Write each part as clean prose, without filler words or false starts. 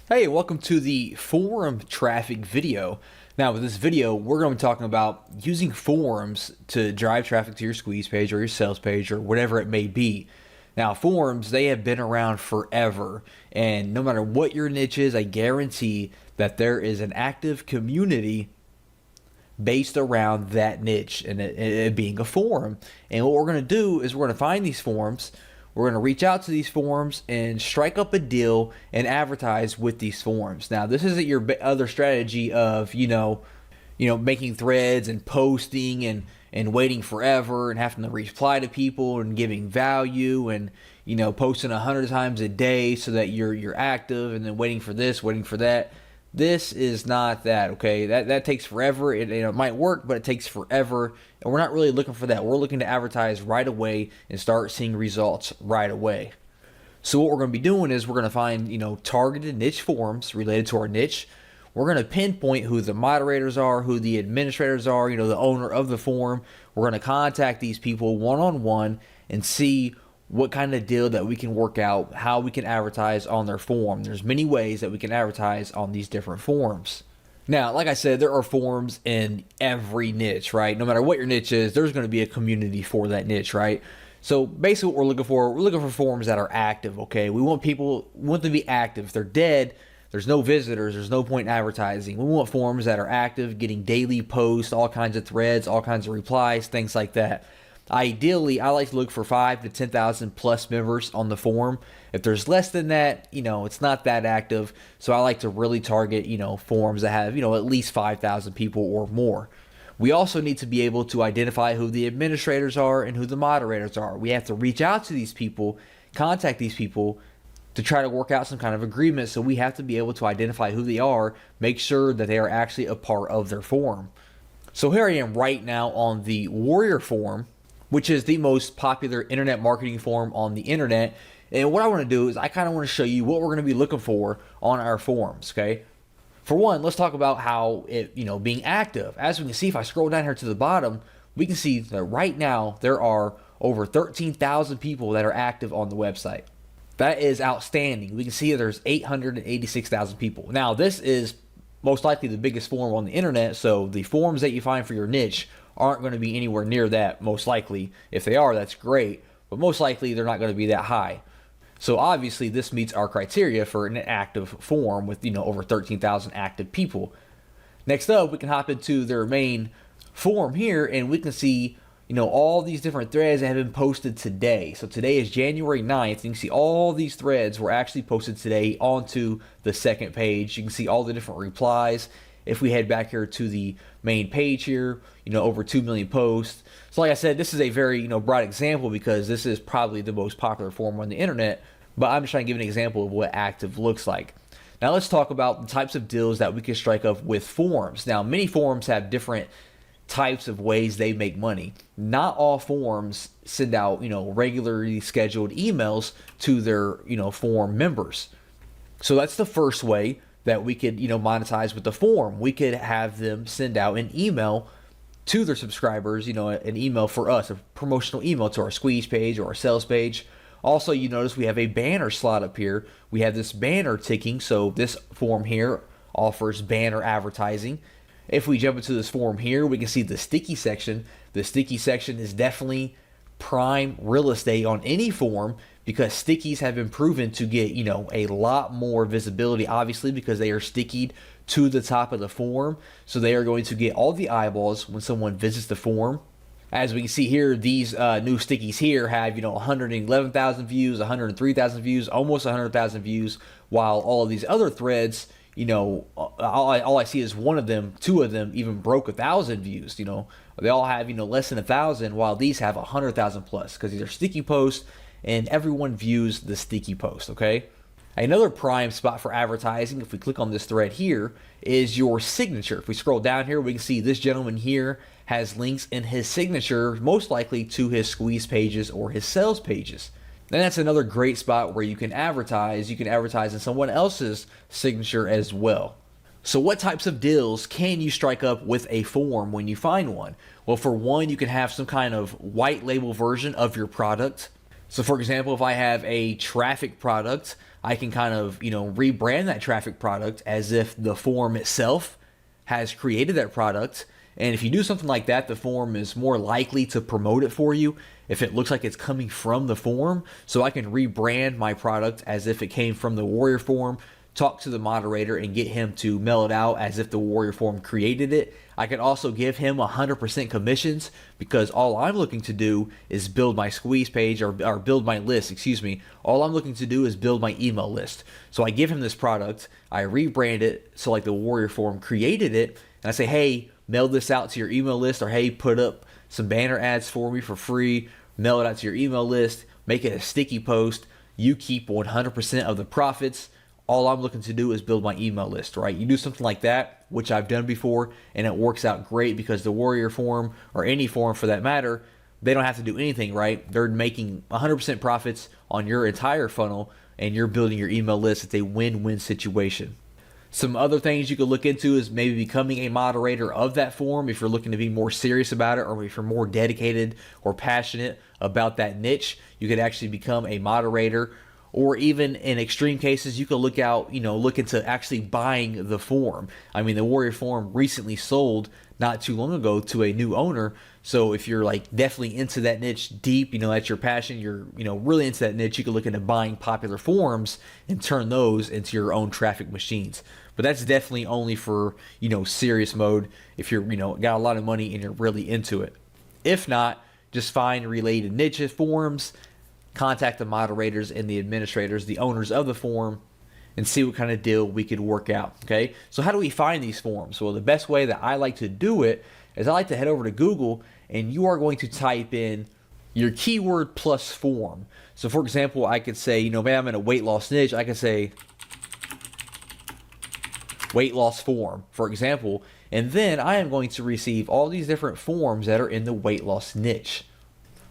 Hey, welcome to the forum traffic video. Now, with this video, we're going to be talking about using forums to drive traffic to your squeeze page or your sales page or whatever it may be. Now, forums, they have been around forever, and no matter what your niche is, I guarantee that there is an active community based around that niche and it being a forum. And what we're going to do is we're going to find these forums. We're going to reach out to these forums and strike up a deal and advertise with these forums. Now, this isn't your other strategy of, making threads and posting and waiting forever and having to reply to people and giving value and, posting 100 times a day so that you're active and then waiting for this, waiting for that. This is not that, okay? That takes forever. It might work, but it takes forever. And we're not really looking for that. We're looking to advertise right away and start seeing results right away. So what we're going to be doing is we're going to find, targeted niche forums related to our niche. We're going to pinpoint who the moderators are, who the administrators are, the owner of the forum. We're going to contact these people one-on-one and see what kind of deal that we can work out, how we can advertise on their forum. There's many ways that we can advertise on these different forums. Now, like I said, there are forums in every niche, right? No matter what your niche is, there's going to be a community for that niche, right? So basically what we're looking for forums that are active, okay? We want them to be active. If they're dead, there's no visitors, there's no point in advertising. We want forums that are active, getting daily posts, all kinds of threads, all kinds of replies, things like that. Ideally, I like to look for 5,000 to 10,000 plus members on the forum. If there's less than that, it's not that active. So I like to really target, forums that have, at least 5,000 people or more. We also need to be able to identify who the administrators are and who the moderators are. We have to reach out to these people, contact these people to try to work out some kind of agreement. So we have to be able to identify who they are, make sure that they are actually a part of their forum. So here I am right now on the Warrior forum, which is the most popular internet marketing forum on the internet. And what I want to do is I kind of want to show you what we're going to be looking for on our forums, okay? For one, let's talk about how it, being active. As we can see, if I scroll down here to the bottom, we can see that right now there are over 13,000 people that are active on the website. That is outstanding. We can see there's 886,000 people. Now, this is most likely the biggest forum on the internet, so the forums that you find for your niche aren't going to be anywhere near that, most likely. If they are, that's great, but most likely they're not going to be that high. So obviously this meets our criteria for an active forum with, over 13,000 active people. Next up, we can hop into their main forum here and we can see, all these different threads that have been posted today. So today is January 9th. You can see all these threads were actually posted today onto the second page. You can see all the different replies. If we head back here to the main page here, over 2 million posts. So like I said, this is a very, broad example because this is probably the most popular forum on the internet, but I'm just trying to give an example of what active looks like. Now let's talk about the types of deals that we can strike up with forums. Now, many forums have different types of ways they make money. Not all forums send out, regularly scheduled emails to their, forum members. So that's the first way that we could, monetize with the forum. We could have them send out an email to their subscribers, an email for us, a promotional email to our squeeze page or our sales page. Also, you notice we have a banner slot up here. We have this banner ticking, so this forum here offers banner advertising. If we jump into this forum here, we can see the sticky section. The sticky section is definitely prime real estate on any forum because stickies have been proven to get, a lot more visibility, obviously, because they are stickied to the top of the forum. So they are going to get all the eyeballs when someone visits the forum. As we can see here, these new stickies here have, 111,000 views, 103,000 views, almost 100,000 views, while all of these other threads, all I see is one of them, two of them even broke 1,000 views. They all have, less than 1,000, while these have 100,000 plus because these are sticky posts and everyone views the sticky post, okay? Another prime spot for advertising, if we click on this thread here, is your signature. If we scroll down here, we can see this gentleman here has links in his signature, most likely to his squeeze pages or his sales pages. And that's another great spot where you can advertise. You can advertise in someone else's signature as well. So what types of deals can you strike up with a forum when you find one? Well, for one, you can have some kind of white label version of your product. So for example, if I have a traffic product, I can kind of, rebrand that traffic product as if the forum itself has created that product. And if you do something like that, the forum is more likely to promote it for you if it looks like it's coming from the forum. So I can rebrand my product as if it came from the Warrior Forum, talk to the moderator and get him to mail it out as if the Warrior Forum created it. I can also give him 100% commissions because all I'm looking to do is build my squeeze page or build my list, excuse me. All I'm looking to do is build my email list. So I give him this product, I rebrand it so like the Warrior Forum created it, and I say, hey, mail this out to your email list, or hey, put up some banner ads for me for free, mail it out to your email list, make it a sticky post. You keep 100% of the profits. All I'm looking to do is build my email list, right? You do something like that, which I've done before, and it works out great because the Warrior Forum, or any forum for that matter, they don't have to do anything, right? They're making 100% profits on your entire funnel, and you're building your email list. It's a win-win situation. Some other things you could look into is maybe becoming a moderator of that forum if you're looking to be more serious about it, or if you're more dedicated or passionate about that niche. You could actually become a moderator, or even in extreme cases, you could look into actually buying the forum. I mean, the Warrior Forum recently sold not too long ago to a new owner. So if you're like definitely into that niche deep, that's your passion, you're, really into that niche, you could look into buying popular forums and turn those into your own traffic machines. But that's definitely only for, serious mode if you're, got a lot of money and you're really into it. If not, just find related niche forums, contact the moderators and the administrators, the owners of the forum, and see what kind of deal we could work out, okay? So how do we find these forums? Well, the best way that I like to do it is I like to head over to Google, and you are going to type in your keyword plus forum. So for example, I could say, maybe I'm in a weight loss niche, I could say weight loss forum, for example, and then I am going to receive all these different forums that are in the weight loss niche.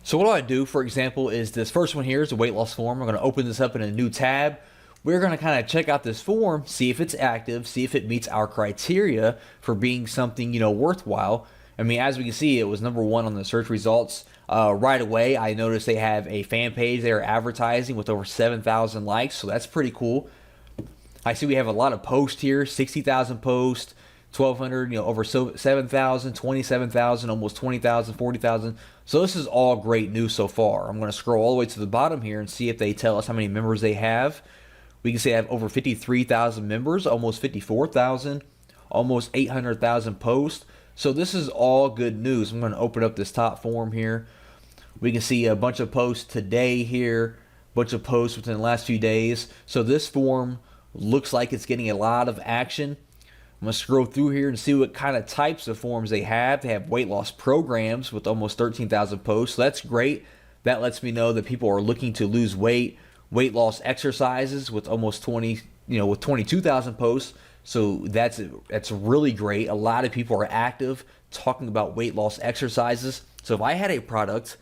So what I do, for example, is this first one here is a weight loss forum. I'm going to open this up in a new tab. We're going to kind of check out this forum, see if it's active, see if it meets our criteria for being something, worthwhile. I mean, as we can see, it was #1 on the search results. Right away, I noticed they have a fan page they are advertising with over 7,000 likes, so that's pretty cool. I see we have a lot of posts here, 60,000 posts, 1,200, over 7,000, 27,000, almost 20,000, 40,000. So this is all great news so far. I'm going to scroll all the way to the bottom here and see if they tell us how many members they have. We can see they have over 53,000 members, almost 54,000, almost 800,000 posts. So this is all good news. I'm going to open up this top forum here. We can see a bunch of posts today here, a bunch of posts within the last few days. So this forum looks like it's getting a lot of action. I'm going to scroll through here and see what kind of types of forums they have. They have weight loss programs with almost 13,000 posts. So that's great. That lets me know that people are looking to lose weight. Weight loss exercises with almost with 22,000 posts. So that's really great. A lot of people are active talking about weight loss exercises. So if I had a product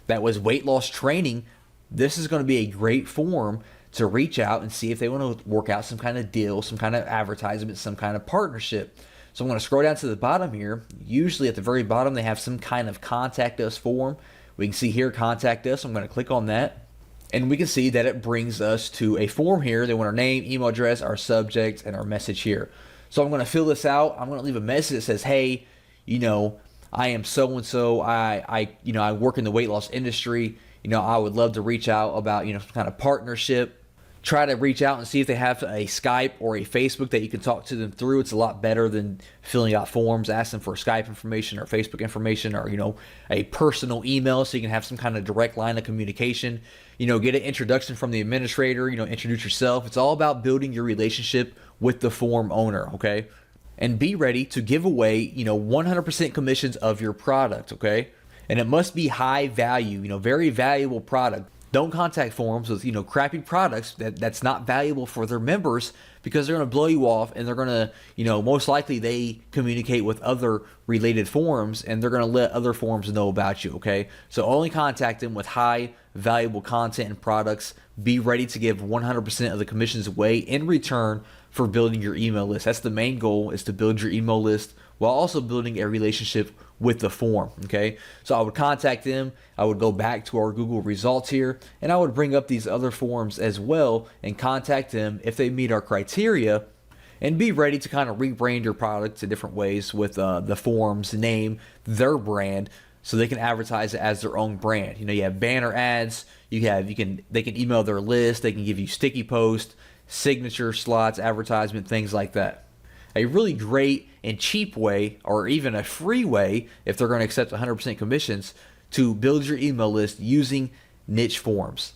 that was weight loss training, this is going to be a great forum to reach out and see if they want to work out some kind of deal, some kind of advertisement, some kind of partnership. So I'm going to scroll down to the bottom here. Usually at the very bottom, they have some kind of contact us form. We can see here, contact us. I'm going to click on that. And we can see that it brings us to a form here. They want our name, email address, our subject, and our message here. So I'm going to fill this out. I'm going to leave a message that says, hey, I am so-and-so. I work in the weight loss industry. I would love to reach out about, some kind of partnership. Try to reach out and see if they have a Skype or a Facebook that you can talk to them through. It's a lot better than filling out forms, asking for Skype information or Facebook information, or, a personal email so you can have some kind of direct line of communication. Get an introduction from the administrator, introduce yourself. It's all about building your relationship with the forum owner, okay? And be ready to give away, 100% commissions of your product, okay? And it must be high value, very valuable product. Don't contact forums with, crappy products that's not valuable for their members, because they're going to blow you off, and they're going to, most likely they communicate with other related forums, and they're going to let other forums know about you, okay? So only contact them with high valuable content and products. Be ready to give 100% of the commissions away in return for building your email list. That's the main goal, is to build your email list while also building a relationship with the form. Okay, so I would contact them, I would go back to our Google results here, and I would bring up these other forums as well and contact them if they meet our criteria, and be ready to kind of rebrand your product in different ways with the forum's name, their brand, so they can advertise it as their own brand. You know, you have banner ads, they can email their list, they can give you sticky posts, signature slots, advertisement, things like that. A really great and cheap way, or even a free way, if they're going to accept 100% commissions, to build your email list using niche forums.